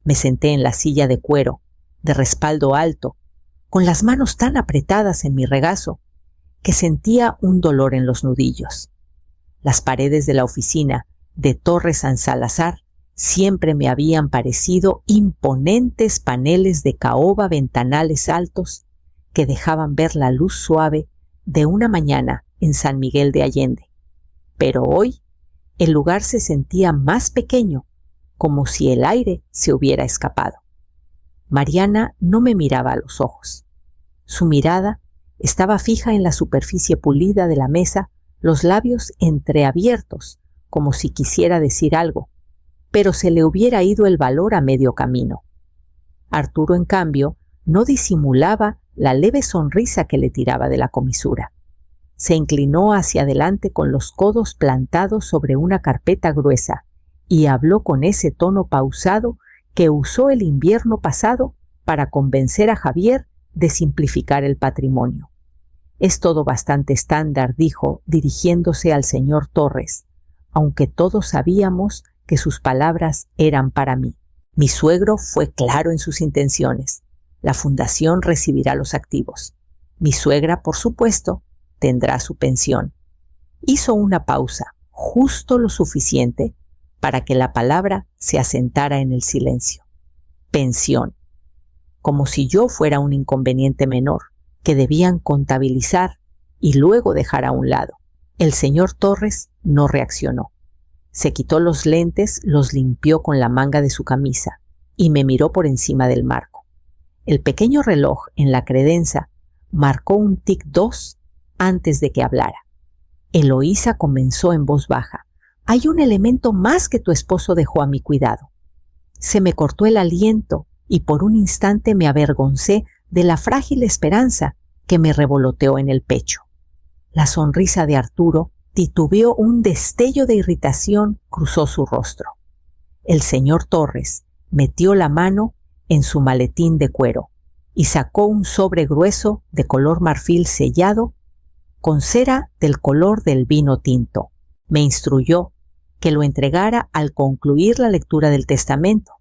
Me senté en la silla de cuero, de respaldo alto, con las manos tan apretadas en mi regazo que sentía un dolor en los nudillos. Las paredes de la oficina de Torres San Salazar siempre me habían parecido imponentes paneles de caoba, ventanales altos que dejaban ver la luz suave de una mañana en San Miguel de Allende. Pero hoy el lugar se sentía más pequeño, como si el aire se hubiera escapado. Mariana no me miraba a los ojos. Su mirada estaba fija en la superficie pulida de la mesa, los labios entreabiertos, como si quisiera decir algo, pero se le hubiera ido el valor a medio camino. Arturo, en cambio, no disimulaba la leve sonrisa que le tiraba de la comisura. Se inclinó hacia adelante con los codos plantados sobre una carpeta gruesa y habló con ese tono pausado que usó el invierno pasado para convencer a Javier de simplificar el patrimonio. Es todo bastante estándar, dijo, dirigiéndose al señor Torres, aunque todos sabíamos que sus palabras eran para mí. Mi suegro fue claro en sus intenciones. La fundación recibirá los activos. Mi suegra, por supuesto, tendrá su pensión. Hizo una pausa, justo lo suficiente para que la palabra se asentara en el silencio. Pensión. Como si yo fuera un inconveniente menor, que debían contabilizar y luego dejar a un lado. El señor Torres no reaccionó. Se quitó los lentes, los limpió con la manga de su camisa y me miró por encima del marco. El pequeño reloj en la credenza marcó un tic-2 antes de que hablara. Eloísa comenzó en voz baja. Hay un elemento más que tu esposo dejó a mi cuidado. Se me cortó el aliento y por un instante me avergoncé de la frágil esperanza que me revoloteó en el pecho. La sonrisa de Arturo titubeó, un destello de irritación cruzó su rostro. El señor Torres metió la mano en su maletín de cuero y sacó un sobre grueso de color marfil sellado con cera del color del vino tinto. Me instruyó que lo entregara al concluir la lectura del testamento,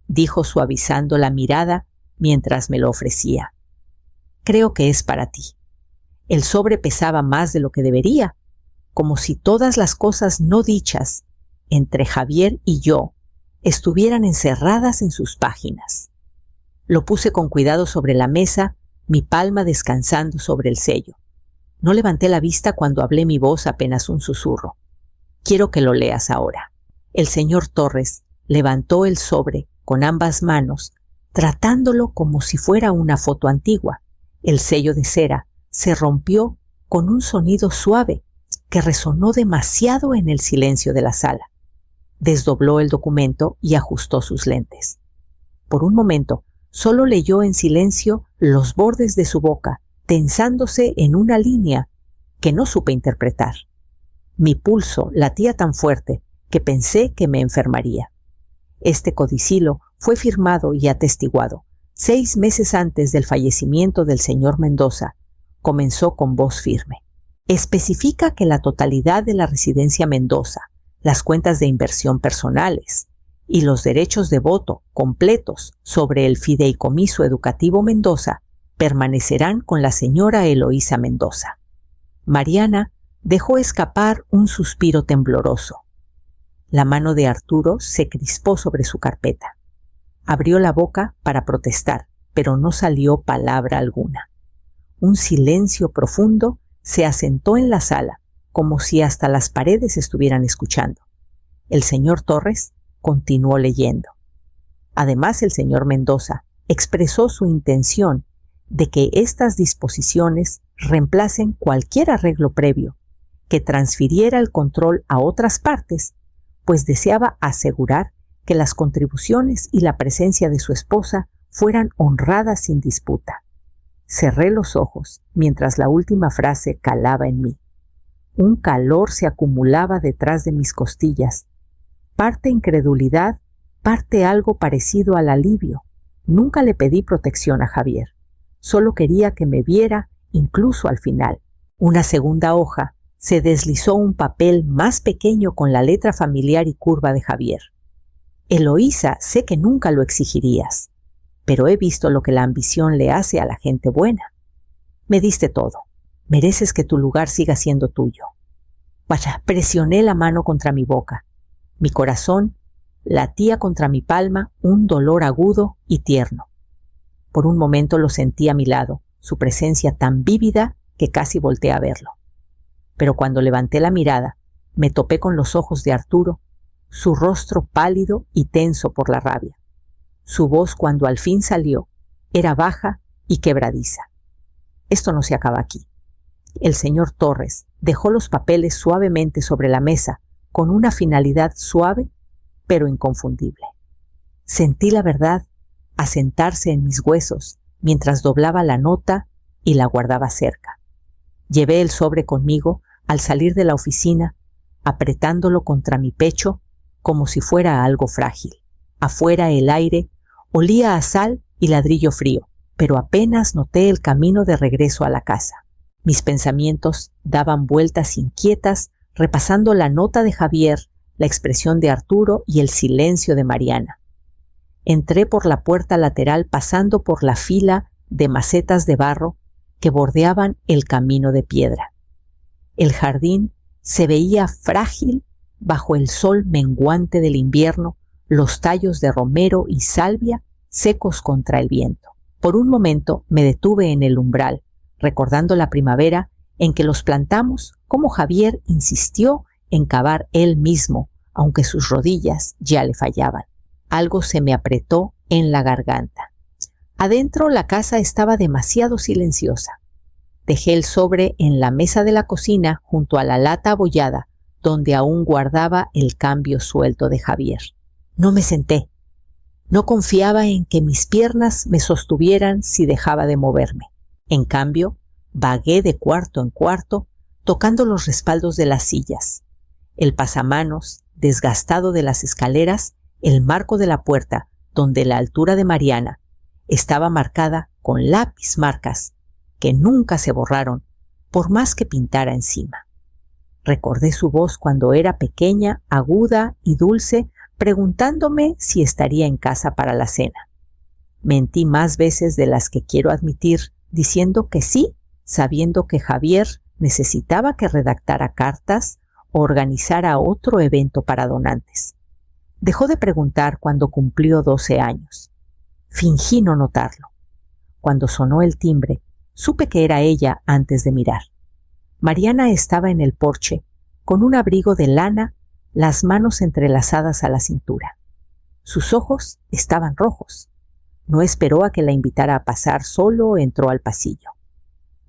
dijo suavizando la mirada mientras me lo ofrecía. Creo que es para ti. El sobre pesaba más de lo que debería, como si todas las cosas no dichas entre Javier y yo estuvieran encerradas en sus páginas. Lo puse con cuidado sobre la mesa, mi palma descansando sobre el sello. No levanté la vista cuando hablé, mi voz apenas un susurro. Quiero que lo leas ahora. El señor Torres levantó el sobre con ambas manos, tratándolo como si fuera una foto antigua. El sello de cera se rompió con un sonido suave que resonó demasiado en el silencio de la sala. Desdobló el documento y ajustó sus lentes. Por un momento, solo leyó en silencio los bordes de su boca, tensándose en una línea que no supe interpretar. Mi pulso latía tan fuerte que pensé que me enfermaría. Este codicilo fue firmado y atestiguado 6 meses antes del fallecimiento del señor Mendoza. Comenzó con voz firme. Especifica que la totalidad de la residencia Mendoza, las cuentas de inversión personales y los derechos de voto completos sobre el fideicomiso educativo Mendoza permanecerán con la señora Eloísa Mendoza. Mariana dejó escapar un suspiro tembloroso. La mano de Arturo se crispó sobre su carpeta. Abrió la boca para protestar, pero no salió palabra alguna. Un silencio profundo se asentó en la sala, como si hasta las paredes estuvieran escuchando. El señor Torres continuó leyendo. Además, el señor Mendoza expresó su intención de que estas disposiciones reemplacen cualquier arreglo previo que transfiriera el control a otras partes, pues deseaba asegurar que las contribuciones y la presencia de su esposa fueran honradas sin disputa. Cerré los ojos mientras la última frase calaba en mí. Un calor se acumulaba detrás de mis costillas, parte incredulidad, parte algo parecido al alivio. Nunca le pedí protección a Javier, solo quería que me viera incluso al final. Una segunda hoja se deslizó un papel más pequeño con la letra familiar y curva de Javier. Eloísa, sé que nunca lo exigirías, pero he visto lo que la ambición le hace a la gente buena. Me diste todo. Mereces que tu lugar siga siendo tuyo. Vaya, presioné la mano contra mi boca. Mi corazón latía contra mi palma un dolor agudo y tierno. Por un momento lo sentí a mi lado, su presencia tan vívida que casi volteé a verlo. Pero cuando levanté la mirada, me topé con los ojos de Arturo, su rostro pálido y tenso por la rabia. Su voz, cuando al fin salió, era baja y quebradiza. Esto no se acaba aquí. El señor Torres dejó los papeles suavemente sobre la mesa con una finalidad suave pero inconfundible. Sentí la verdad asentarse en mis huesos mientras doblaba la nota y la guardaba cerca. Llevé el sobre conmigo al salir de la oficina, apretándolo contra mi pecho como si fuera algo frágil. Afuera el aire olía a sal y ladrillo frío, pero apenas noté el camino de regreso a la casa. Mis pensamientos daban vueltas inquietas, repasando la nota de Javier, la expresión de Arturo y el silencio de Mariana. Entré por la puerta lateral pasando por la fila de macetas de barro que bordeaban el camino de piedra. El jardín se veía frágil bajo el sol menguante del invierno, los tallos de romero y salvia secos contra el viento. Por un momento me detuve en el umbral, recordando la primavera en que los plantamos, como Javier insistió en cavar él mismo, aunque sus rodillas ya le fallaban. Algo se me apretó en la garganta. Adentro la casa estaba demasiado silenciosa. Dejé el sobre en la mesa de la cocina junto a la lata abollada, donde aún guardaba el cambio suelto de Javier. No me senté. No confiaba en que mis piernas me sostuvieran si dejaba de moverme. En cambio, vagué de cuarto en cuarto, tocando los respaldos de las sillas, el pasamanos desgastado de las escaleras, el marco de la puerta, donde la altura de Mariana estaba marcada con lápiz marcas que nunca se borraron por más que pintara encima. Recordé su voz cuando era pequeña, aguda y dulce, preguntándome si estaría en casa para la cena. Mentí más veces de las que quiero admitir, diciendo que sí, sabiendo que Javier necesitaba que redactara cartas o organizara otro evento para donantes. Dejó de preguntar cuando cumplió 12 años. Fingí no notarlo. Cuando sonó el timbre, supe que era ella antes de mirar. Mariana estaba en el porche, con un abrigo de lana, las manos entrelazadas a la cintura. Sus ojos estaban rojos. No esperó a que la invitara a pasar, solo entró al pasillo.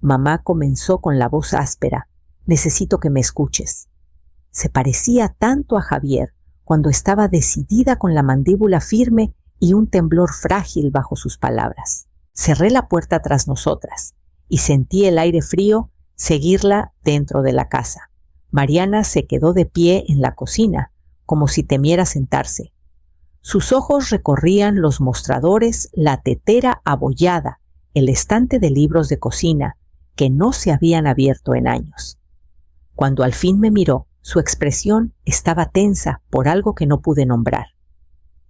Mamá comenzó con la voz áspera: «Necesito que me escuches». Se parecía tanto a Javier cuando estaba decidida, con la mandíbula firme y un temblor frágil bajo sus palabras. Cerré la puerta tras nosotras y sentí el aire frío seguirla dentro de la casa. Mariana se quedó de pie en la cocina, como si temiera sentarse. Sus ojos recorrían los mostradores, la tetera abollada, el estante de libros de cocina, que no se habían abierto en años. Cuando al fin me miró, su expresión estaba tensa por algo que no pude nombrar.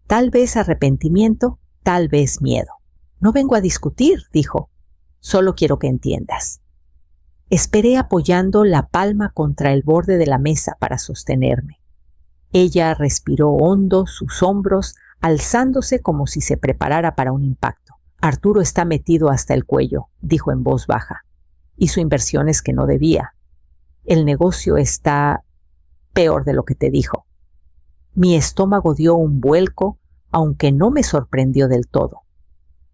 Tal vez arrepentimiento, tal vez miedo. «No vengo a discutir», dijo. «Solo quiero que entiendas». Esperé apoyando la palma contra el borde de la mesa para sostenerme. Ella respiró hondo, sus hombros alzándose como si se preparara para un impacto. «Arturo está metido hasta el cuello», dijo en voz baja. «Hizo inversiones que no debía. El negocio está peor de lo que te dijo». Mi estómago dio un vuelco, aunque no me sorprendió del todo.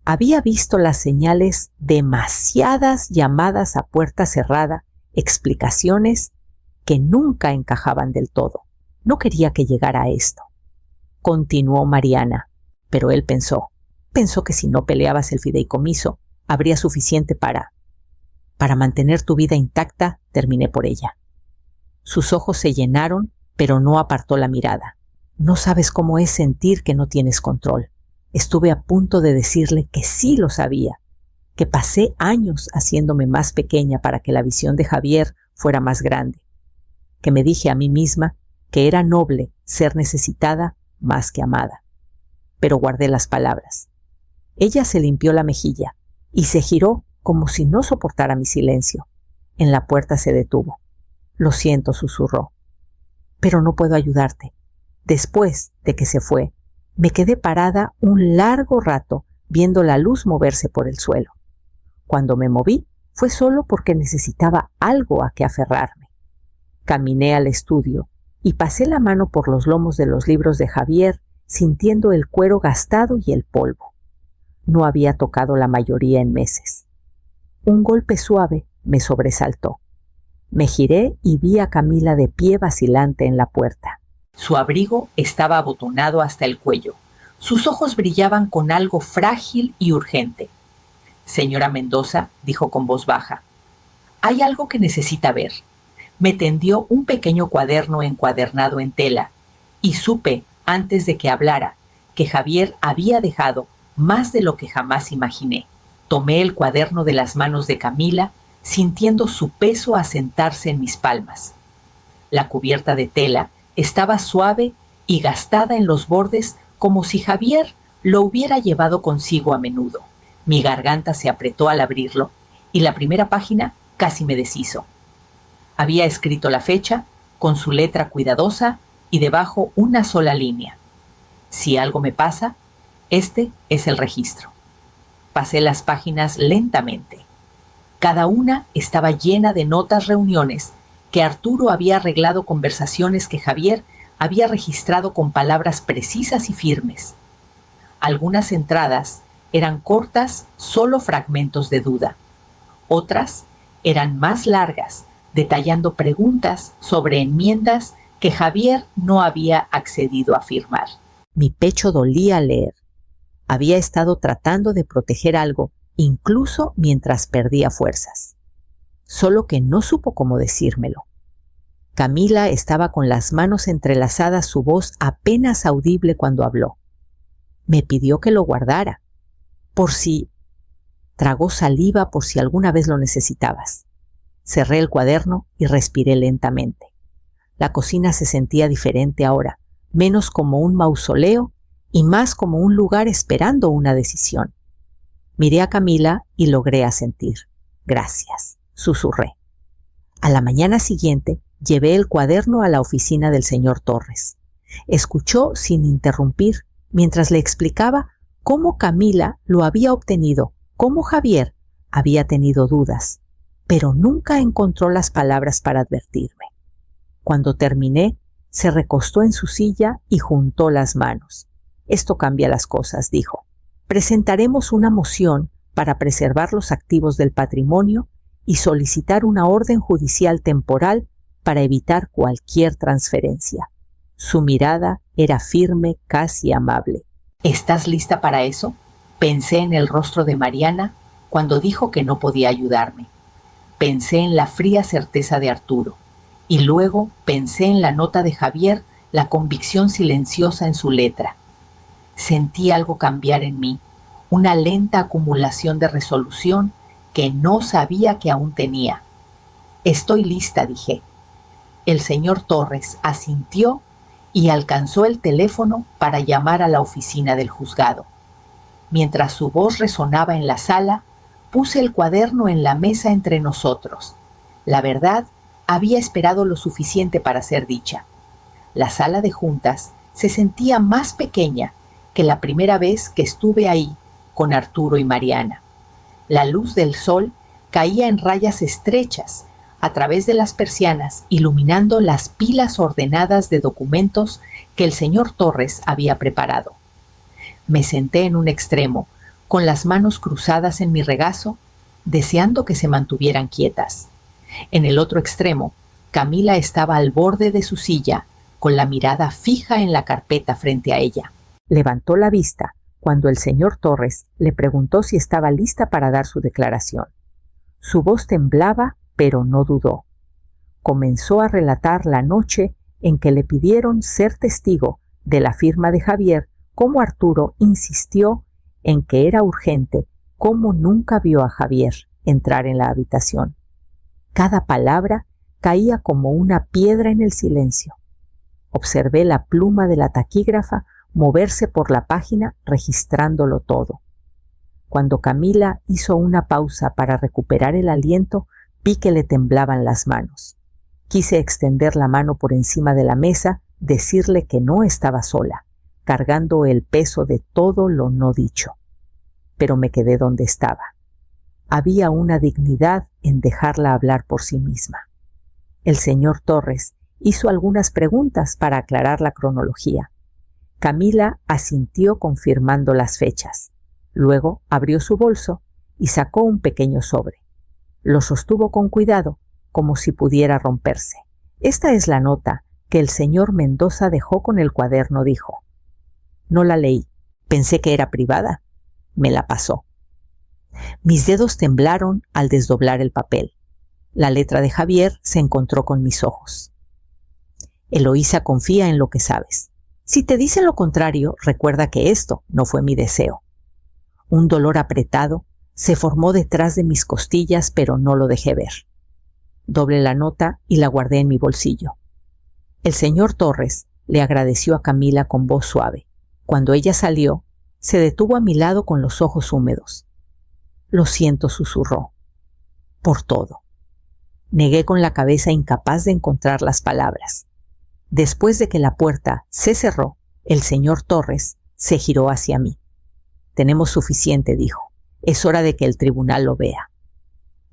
Había visto las señales, demasiadas llamadas a puerta cerrada, explicaciones que nunca encajaban del todo. No quería que llegara a esto. Continuó Mariana, pero él pensó que si no peleabas el fideicomiso, habría suficiente para mantener tu vida intacta. Terminé por ella. Sus ojos se llenaron, pero no apartó la mirada. «No sabes cómo es sentir que no tienes control». Estuve a punto de decirle que sí lo sabía, que pasé años haciéndome más pequeña para que la visión de Javier fuera más grande, que me dije a mí misma que era noble ser necesitada más que amada. pero guardé las palabras. Ella se limpió la mejilla y se giró como si no soportara mi silencio. En la puerta se detuvo. «Lo siento», susurró, «pero no puedo ayudarte». Después de que se fue, me quedé parada un largo rato viendo la luz moverse por el suelo. Cuando me moví, fue solo porque necesitaba algo a que aferrarme. Caminé al estudio y pasé la mano por los lomos de los libros de Javier, sintiendo el cuero gastado y el polvo. No había tocado la mayoría en meses. Un golpe suave me sobresaltó. Me giré y vi a Camila de pie vacilante en la puerta. Su abrigo estaba abotonado hasta el cuello. Sus ojos brillaban con algo frágil y urgente. «Señora Mendoza», dijo con voz baja, «hay algo que necesita ver». Me tendió un pequeño cuaderno encuadernado en tela y supe, antes de que hablara, que Javier había dejado más de lo que jamás imaginé. Tomé el cuaderno de las manos de Camila, sintiendo su peso asentarse en mis palmas. La cubierta de tela estaba suave y gastada en los bordes como si Javier lo hubiera llevado consigo a menudo. Mi garganta se apretó al abrirlo y la primera página casi me deshizo. Había escrito la fecha con su letra cuidadosa y debajo una sola línea. «Si algo me pasa, este es el registro». Pasé las páginas lentamente. Cada una estaba llena de notas, reuniones que Arturo había arreglado, conversaciones que Javier había registrado con palabras precisas y firmes. Algunas entradas eran cortas, solo fragmentos de duda. Otras eran más largas, detallando preguntas sobre enmiendas que Javier no había accedido a firmar. Mi pecho dolía al leer. Había estado tratando de proteger algo, incluso mientras perdía fuerzas. Solo que no supo cómo decírmelo. Camila estaba con las manos entrelazadas, su voz apenas audible cuando habló. Me pidió que lo guardara, por si... Tragó saliva por si alguna vez lo necesitabas. Cerré el cuaderno y respiré lentamente. La cocina se sentía diferente ahora, menos como un mausoleo y más como un lugar esperando una decisión. Miré a Camila y logré asentir. «Gracias», susurré. A la mañana siguiente llevé el cuaderno a la oficina del señor Torres. Escuchó sin interrumpir mientras le explicaba cómo Camila lo había obtenido, cómo Javier había tenido dudas, pero nunca encontró las palabras para advertirme. Cuando terminé, se recostó en su silla y juntó las manos. «Esto cambia las cosas», dijo. «Presentaremos una moción para preservar los activos del patrimonio y solicitar una orden judicial temporal para evitar cualquier transferencia». Su mirada era firme, casi amable. «¿Estás lista para eso?», pensé en el rostro de Mariana cuando dijo que no podía ayudarme. Pensé en la fría certeza de Arturo y luego pensé en la nota de Javier, la convicción silenciosa en su letra. Sentí algo cambiar en mí, una lenta acumulación de resolución que no sabía que aún tenía. «Estoy lista», dije. El señor Torres asintió y alcanzó el teléfono para llamar a la oficina del juzgado. Mientras su voz resonaba en la sala, puse el cuaderno en la mesa entre nosotros. La verdad, había esperado lo suficiente para ser dicha. La sala de juntas se sentía más pequeña que la primera vez que estuve ahí con Arturo y Mariana. La luz del sol caía en rayas estrechas a través de las persianas, iluminando las pilas ordenadas de documentos que el señor Torres había preparado. Me senté en un extremo, con las manos cruzadas en mi regazo, deseando que se mantuvieran quietas. En el otro extremo, Camila estaba al borde de su silla, con la mirada fija en la carpeta frente a ella. Levantó la vista cuando el señor Torres le preguntó si estaba lista para dar su declaración. Su voz temblaba, pero no dudó. Comenzó a relatar la noche en que le pidieron ser testigo de la firma de Javier, cómo Arturo insistió en que era urgente, cómo nunca vio a Javier entrar en la habitación. Cada palabra caía como una piedra en el silencio. Observé la pluma de la taquígrafa moverse por la página registrándolo todo. Cuando Camila hizo una pausa para recuperar el aliento, vi que le temblaban las manos. Quise extender la mano por encima de la mesa, decirle que no estaba sola, cargando el peso de todo lo no dicho. Pero me quedé donde estaba. Había una dignidad en dejarla hablar por sí misma. El señor Torres hizo algunas preguntas para aclarar la cronología. Camila asintió confirmando las fechas. Luego abrió su bolso y sacó un pequeño sobre. Lo sostuvo con cuidado, como si pudiera romperse. Esta es la nota que el señor Mendoza dejó con el cuaderno, dijo. No la leí. Pensé que era privada. Me la pasó. Mis dedos temblaron al desdoblar el papel. La letra de Javier se encontró con mis ojos. Eloísa confía en lo que sabes. Si te dicen lo contrario, recuerda que esto no fue mi deseo. Un dolor apretado se formó detrás de mis costillas, pero no lo dejé ver. Doblé la nota y la guardé en mi bolsillo. El señor Torres le agradeció a Camila con voz suave. Cuando ella salió, se detuvo a mi lado con los ojos húmedos. Lo siento, susurró. Por todo. Negué con la cabeza, incapaz de encontrar las palabras. Después de que la puerta se cerró, el señor Torres se giró hacia mí. Tenemos suficiente, dijo. Es hora de que el tribunal lo vea.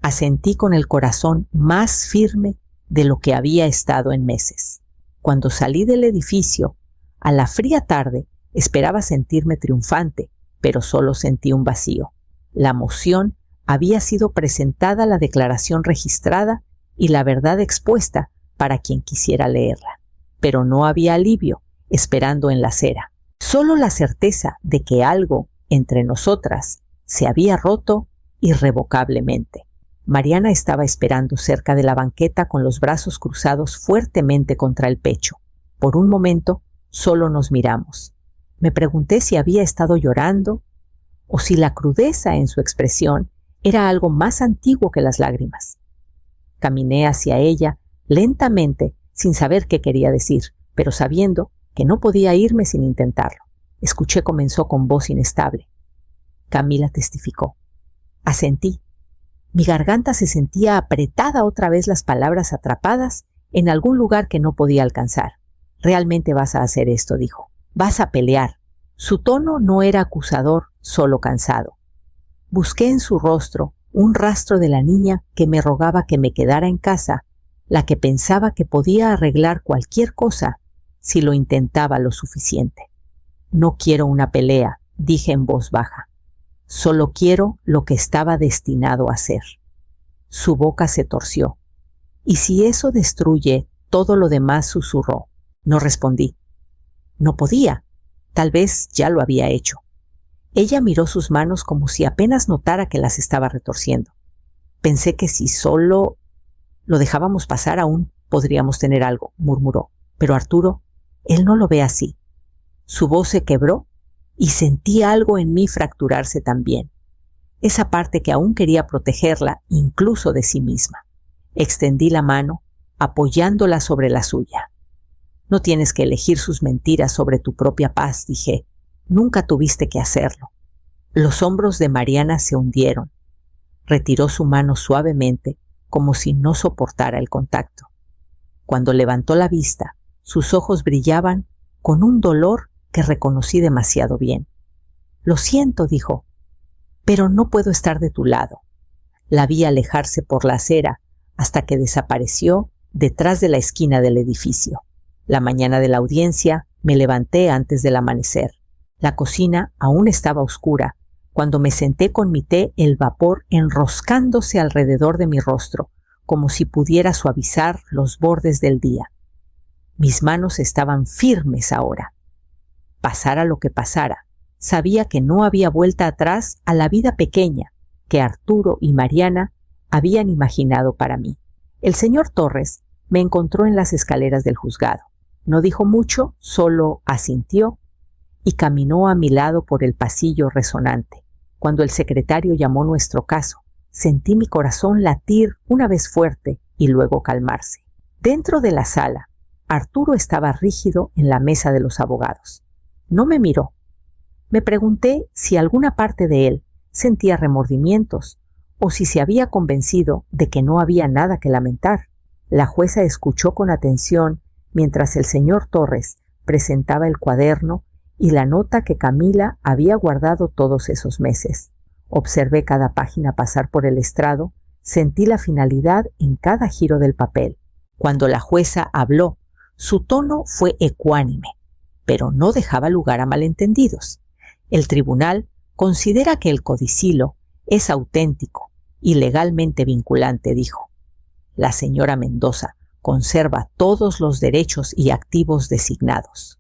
Asentí con el corazón más firme de lo que había estado en meses. Cuando salí del edificio, a la fría tarde, esperaba sentirme triunfante, pero solo sentí un vacío. La moción había sido presentada, la declaración registrada y la verdad expuesta para quien quisiera leerla. Pero no había alivio esperando en la acera. Solo la certeza de que algo entre nosotras se había roto irrevocablemente. Mariana estaba esperando cerca de la banqueta con los brazos cruzados fuertemente contra el pecho. Por un momento solo nos miramos. Me pregunté si había estado llorando o si la crudeza en su expresión era algo más antiguo que las lágrimas. Caminé hacia ella lentamente, sin saber qué quería decir, pero sabiendo que no podía irme sin intentarlo. Escuché, comenzó con voz inestable. Camila testificó. Asentí. Mi garganta se sentía apretada, otra vez las palabras atrapadas en algún lugar que no podía alcanzar. Realmente vas a hacer esto, dijo. Vas a pelear. Su tono no era acusador, solo cansado. Busqué en su rostro un rastro de la niña que me rogaba que me quedara en casa, la que pensaba que podía arreglar cualquier cosa si lo intentaba lo suficiente. No quiero una pelea, dije en voz baja. Solo quiero lo que estaba destinado a ser. Su boca se torció. ¿Y si eso destruye todo lo demás?, susurró. No respondí. No podía. Tal vez ya lo había hecho. Ella miró sus manos como si apenas notara que las estaba retorciendo. Pensé que si solo lo dejábamos pasar aún podríamos tener algo, murmuró. Pero Arturo, él no lo ve así. Su voz se quebró y sentí algo en mí fracturarse también. Esa parte que aún quería protegerla, incluso de sí misma. Extendí la mano, apoyándola sobre la suya. No tienes que elegir sus mentiras sobre tu propia paz, dije. Nunca tuviste que hacerlo. Los hombros de Mariana se hundieron. Retiró su mano suavemente, como si no soportara el contacto. Cuando levantó la vista, sus ojos brillaban con un dolor que reconocí demasiado bien. Lo siento, dijo, pero no puedo estar de tu lado. La vi alejarse por la acera hasta que desapareció detrás de la esquina del edificio. La mañana de la audiencia me levanté antes del amanecer. La cocina aún estaba oscura. Cuando me senté con mi té, el vapor enroscándose alrededor de mi rostro, como si pudiera suavizar los bordes del día. Mis manos estaban firmes ahora. Pasara lo que pasara, sabía que no había vuelta atrás a la vida pequeña que Arturo y Mariana habían imaginado para mí. El señor Torres me encontró en las escaleras del juzgado. No dijo mucho, solo asintió y caminó a mi lado por el pasillo resonante. Cuando el secretario llamó nuestro caso, sentí mi corazón latir una vez fuerte y luego calmarse. Dentro de la sala, Arturo estaba rígido en la mesa de los abogados. No me miró. Me pregunté si alguna parte de él sentía remordimientos o si se había convencido de que no había nada que lamentar. La jueza escuchó con atención mientras el señor Torres presentaba el cuaderno y la nota que Camila había guardado todos esos meses. Observé cada página pasar por el estrado, sentí la finalidad en cada giro del papel. Cuando la jueza habló, su tono fue ecuánime, pero no dejaba lugar a malentendidos. El tribunal considera que el codicilo es auténtico y legalmente vinculante, dijo. La señora Mendoza conserva todos los derechos y activos designados.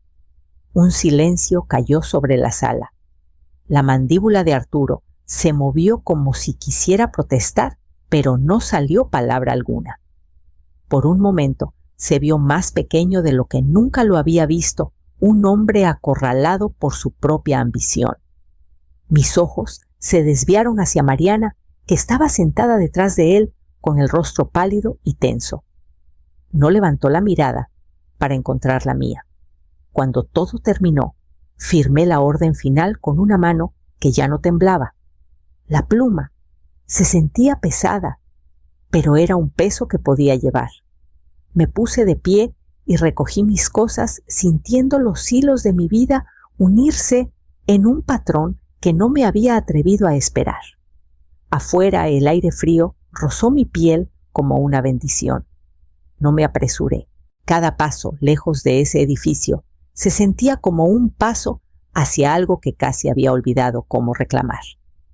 Un silencio cayó sobre la sala. La mandíbula de Arturo se movió como si quisiera protestar, pero no salió palabra alguna. Por un momento se vio más pequeño de lo que nunca lo había visto, un hombre acorralado por su propia ambición. Mis ojos se desviaron hacia Mariana, que estaba sentada detrás de él con el rostro pálido y tenso. No levantó la mirada para encontrar la mía. Cuando todo terminó, firmé la orden final con una mano que ya no temblaba. La pluma se sentía pesada, pero era un peso que podía llevar. Me puse de pie y recogí mis cosas, sintiendo los hilos de mi vida unirse en un patrón que no me había atrevido a esperar. Afuera el aire frío rozó mi piel como una bendición. No me apresuré. Cada paso lejos de ese edificio se sentía como un paso hacia algo que casi había olvidado cómo reclamar.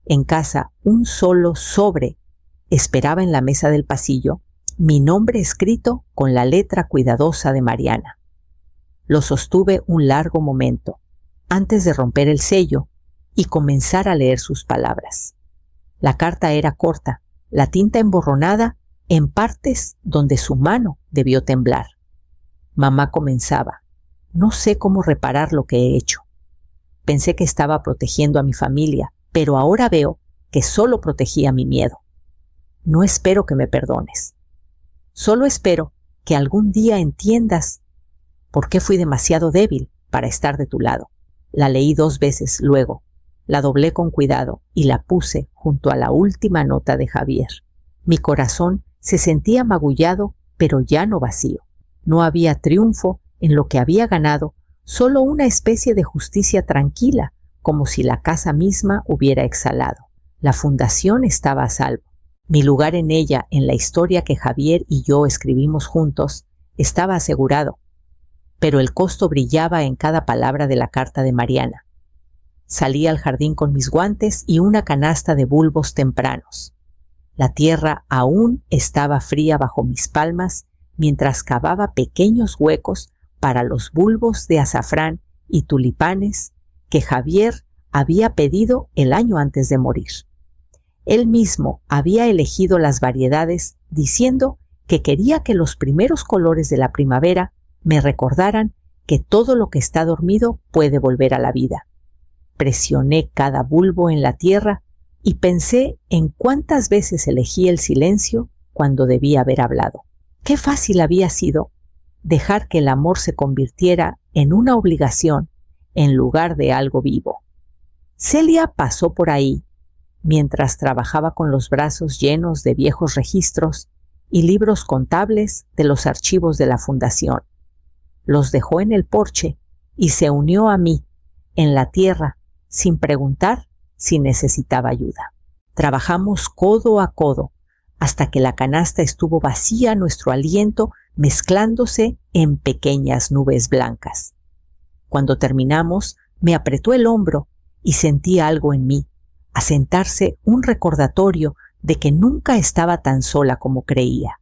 En casa, un solo sobre esperaba en la mesa del pasillo, mi nombre escrito con la letra cuidadosa de Mariana. Lo sostuve un largo momento, antes de romper el sello y comenzar a leer sus palabras. La carta era corta, la tinta emborronada en partes donde su mano debió temblar. Mamá comenzaba: no sé cómo reparar lo que he hecho. Pensé que estaba protegiendo a mi familia, pero ahora veo que solo protegía mi miedo. No espero que me perdones. Solo espero que algún día entiendas por qué fui demasiado débil para estar de tu lado. La leí 2 veces luego, la doblé con cuidado y la puse junto a la última nota de Javier. Mi corazón se sentía magullado, pero ya no vacío. No había triunfo en lo que había ganado, solo una especie de justicia tranquila, como si la casa misma hubiera exhalado. La fundación estaba a salvo. Mi lugar en ella, en la historia que Javier y yo escribimos juntos, estaba asegurado, pero el costo brillaba en cada palabra de la carta de Mariana. Salí al jardín con mis guantes y una canasta de bulbos tempranos. La tierra aún estaba fría bajo mis palmas mientras cavaba pequeños huecos para los bulbos de azafrán y tulipanes que Javier había pedido el año antes de morir. Él mismo había elegido las variedades diciendo que quería que los primeros colores de la primavera me recordaran que todo lo que está dormido puede volver a la vida. Presioné cada bulbo en la tierra y pensé en cuántas veces elegí el silencio cuando debía haber hablado. Qué fácil había sido dejar que el amor se convirtiera en una obligación en lugar de algo vivo. Celia pasó por ahí mientras trabajaba con los brazos llenos de viejos registros y libros contables de los archivos de la fundación. Los dejó en el porche y se unió a mí en la tierra sin preguntar si necesitaba ayuda. Trabajamos codo a codo hasta que la canasta estuvo vacía, nuestro aliento mezclándose en pequeñas nubes blancas. Cuando terminamos, me apretó el hombro y sentí algo en mí, asentarse un recordatorio de que nunca estaba tan sola como creía.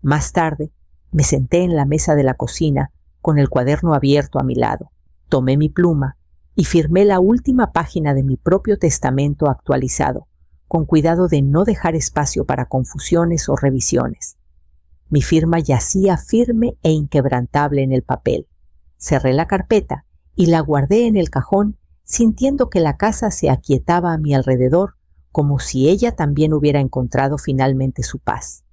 Más tarde, me senté en la mesa de la cocina con el cuaderno abierto a mi lado. Tomé mi pluma y firmé la última página de mi propio testamento actualizado, con cuidado de no dejar espacio para confusiones o revisiones. Mi firma yacía firme e inquebrantable en el papel. Cerré la carpeta y la guardé en el cajón, sintiendo que la casa se aquietaba a mi alrededor, como si ella también hubiera encontrado finalmente su paz.